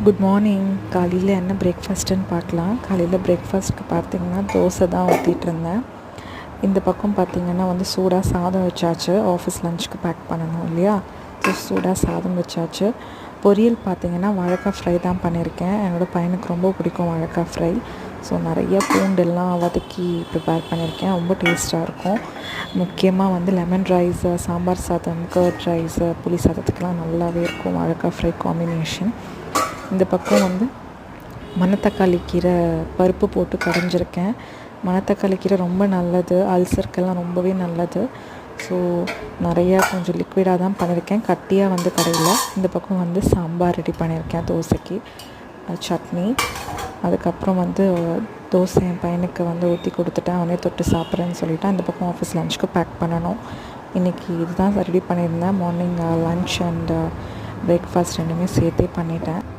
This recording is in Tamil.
Good morning. காலையில் என்ன பிரேக்ஃபாஸ்ட்டுன்னு பார்க்கலாம். காலையில் பிரேக்ஃபாஸ்ட்டுக்கு பார்த்திங்கன்னா தோசை தான் ஊற்றிட்டுருந்தேன். இந்த பக்கம் பார்த்திங்கன்னா சூடாக சாதம் வச்சாச்சு. ஆஃபீஸ் லஞ்சுக்கு பேக் பண்ணணும் இல்லையா, ஸோ சூடாக சாதம் வச்சாச்சு. பொரியல் பார்த்திங்கன்னா வாழைக்காய் ஃப்ரை தான் பண்ணியிருக்கேன். என்னோடய பையனுக்கு ரொம்ப பிடிக்கும் வாழைக்காய் ஃப்ரை. ஸோ நிறைய பூண்டெல்லாம் வதக்கி ப்ரிப்பேர் பண்ணியிருக்கேன். ரொம்ப டேஸ்ட்டாக இருக்கும். முக்கியமாக லெமன் ரைஸு, சாம்பார் சாதம், கர்ட் ரைஸு, புளி சாதத்துக்கெலாம் நல்லாவே இருக்கும் வாழைக்காய் ஃப்ரை காம்பினேஷன். இந்த பக்கம் மணத்தக்காளி கீரை பருப்பு போட்டு கடைஞ்சிருக்கேன். மணத்தக்காளி கீரை ரொம்ப நல்லது, அல்சருக்கெல்லாம் ரொம்பவே நல்லது. ஸோ நிறையா கொஞ்சம் லிக்விடாக தான் பண்ணியிருக்கேன், கட்டியாக கடையில். இந்த பக்கம் சாம்பார் ரெடி பண்ணியிருக்கேன், தோசைக்கு சட்னி. அதுக்கப்புறம் தோசை என் பையனுக்கு ஊற்றி கொடுத்துட்டேன். அவனே தொட்டு சாப்பிட்றேன்னு சொல்லிவிட்டேன். இந்த பக்கம் ஆஃபீஸ் லஞ்சுக்கு பேக் பண்ணணும். இன்றைக்கி இதுதான் ரெடி பண்ணியிருந்தேன். மார்னிங் லன்ச் அண்ட் பிரேக்ஃபாஸ்ட் ரெண்டுமே சேர்த்தே பண்ணிட்டேன்.